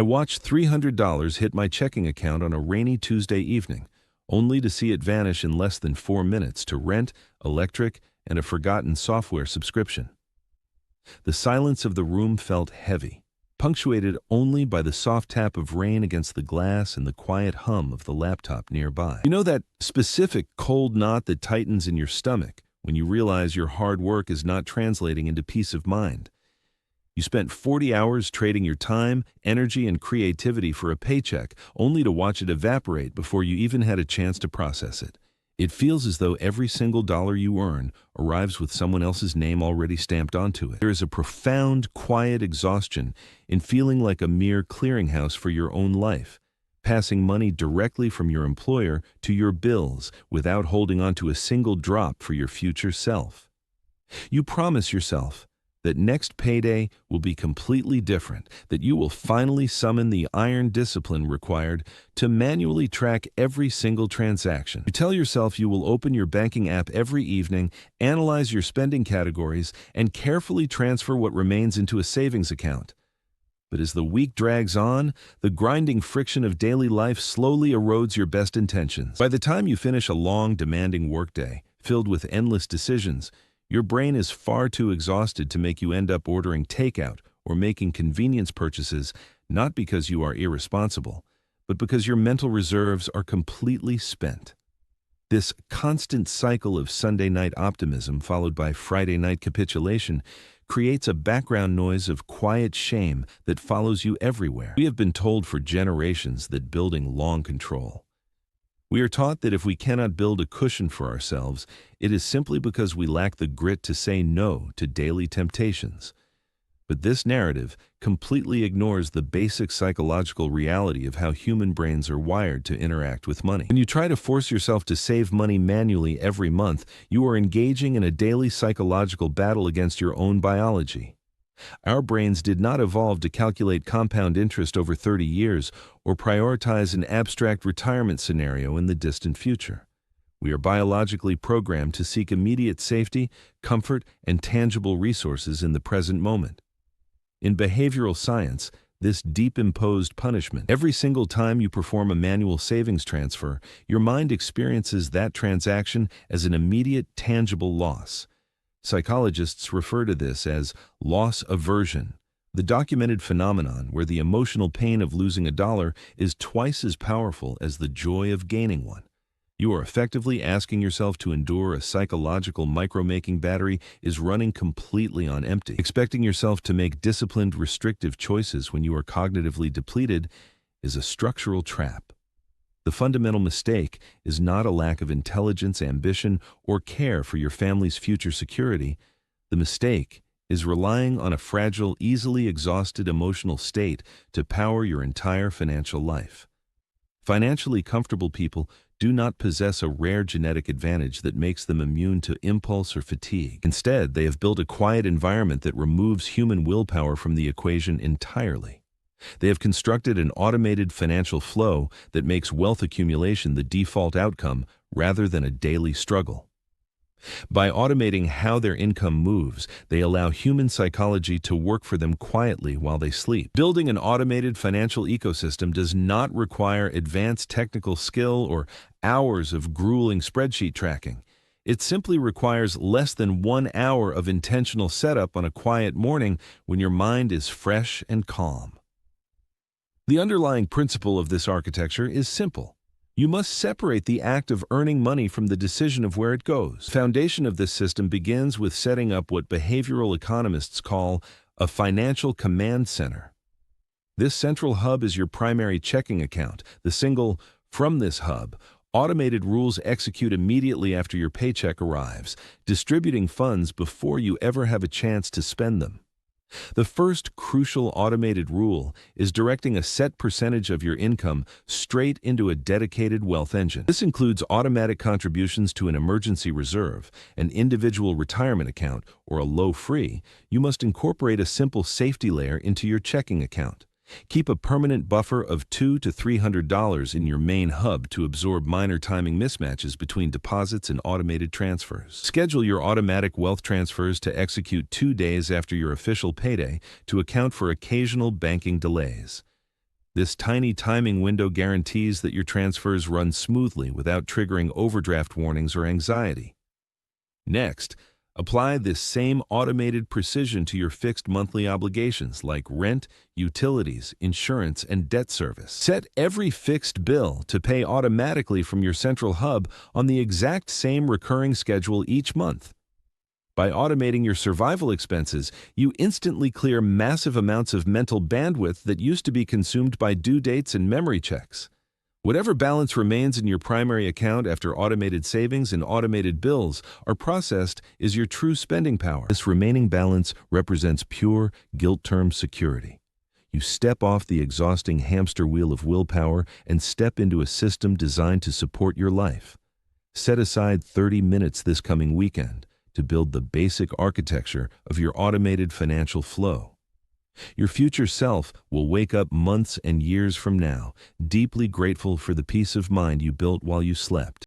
I watched $300 hit my checking account on a rainy Tuesday evening, only to see it vanish in less than 4 minutes to rent, electric, and a forgotten software subscription. The silence of the room felt heavy, punctuated only by the soft tap of rain against the glass and the quiet hum of the laptop nearby. You know that specific cold knot that tightens in your stomach when you realize your hard work is not translating into peace of mind? You spent 40 hours trading your time, energy, and creativity for a paycheck, only to watch it evaporate before you even had a chance to process it. It feels as though every single dollar you earn arrives with someone else's name already stamped onto it. There is a profound, quiet exhaustion in feeling like a mere clearinghouse for your own life, passing money directly from your employer to your bills without holding on to a single drop for your future self. You promise yourself that next payday will be completely different, that you will finally summon the iron discipline required to manually track every single transaction. You tell yourself you will open your banking app every evening, analyze your spending categories, and carefully transfer what remains into a savings account. But as the week drags on, the grinding friction of daily life slowly erodes your best intentions. By the time you finish a long, demanding workday, filled with endless decisions, your brain is far too exhausted to make you end up ordering takeout or making convenience purchases, not because you are irresponsible, but because your mental reserves are completely spent. This constant cycle of Sunday night optimism followed by Friday night capitulation creates a background noise of quiet shame that follows you everywhere. We have been told for generations that building long control. We are taught that if we cannot build a cushion for ourselves, it is simply because we lack the grit to say no to daily temptations. But this narrative completely ignores the basic psychological reality of how human brains are wired to interact with money. When you try to force yourself to save money manually every month, you are engaging in a daily psychological battle against your own biology. Our brains did not evolve to calculate compound interest over 30 years or prioritize an abstract retirement scenario in the distant future. We are biologically programmed to seek immediate safety, comfort, and tangible resources in the present moment. In behavioral science, this deep imposed punishment, every single time you perform a manual savings transfer, your mind experiences that transaction as an immediate, tangible loss. Psychologists refer to this as loss aversion, the documented phenomenon where the emotional pain of losing a dollar is twice as powerful as the joy of gaining one. You are effectively asking yourself to endure a psychological micro-making battery is running completely on empty. Expecting yourself to make disciplined, restrictive choices when you are cognitively depleted is a structural trap. The fundamental mistake is not a lack of intelligence, ambition, or care for your family's future security. The mistake is relying on a fragile, easily exhausted emotional state to power your entire financial life. Financially comfortable people do not possess a rare genetic advantage that makes them immune to impulse or fatigue. Instead, they have built a quiet environment that removes human willpower from the equation entirely. They have constructed an automated financial flow that makes wealth accumulation the default outcome rather than a daily struggle. By automating how their income moves, they allow human psychology to work for them quietly while they sleep. Building an automated financial ecosystem does not require advanced technical skill or hours of grueling spreadsheet tracking. It simply requires less than 1 hour of intentional setup on a quiet morning when your mind is fresh and calm. The underlying principle of this architecture is simple. You must separate the act of earning money from the decision of where it goes. The foundation of this system begins with setting up what behavioral economists call a financial command center. This central hub is your primary checking account. From this hub, automated rules execute immediately after your paycheck arrives, distributing funds before you ever have a chance to spend them. The first crucial automated rule is directing a set percentage of your income straight into a dedicated wealth engine. This includes automatic contributions to an emergency reserve, an individual retirement account, or a low-free. You must incorporate a simple safety layer into your checking account. Keep a permanent buffer of $200 to $300 in your main hub to absorb minor timing mismatches between deposits and automated transfers. Schedule your automatic wealth transfers to execute 2 days after your official payday to account for occasional banking delays. This tiny timing window guarantees that your transfers run smoothly without triggering overdraft warnings or anxiety. Next, apply this same automated precision to your fixed monthly obligations like rent, utilities, insurance, and debt service. Set every fixed bill to pay automatically from your central hub on the exact same recurring schedule each month. By automating your survival expenses, you instantly clear massive amounts of mental bandwidth that used to be consumed by due dates and memory checks. Whatever balance remains in your primary account after automated savings and automated bills are processed is your true spending power. This remaining balance represents pure, guilt-term security. You step off the exhausting hamster wheel of willpower and step into a system designed to support your life. Set aside 30 minutes this coming weekend to build the basic architecture of your automated financial flow. Your future self will wake up months and years from now, deeply grateful for the peace of mind you built while you slept.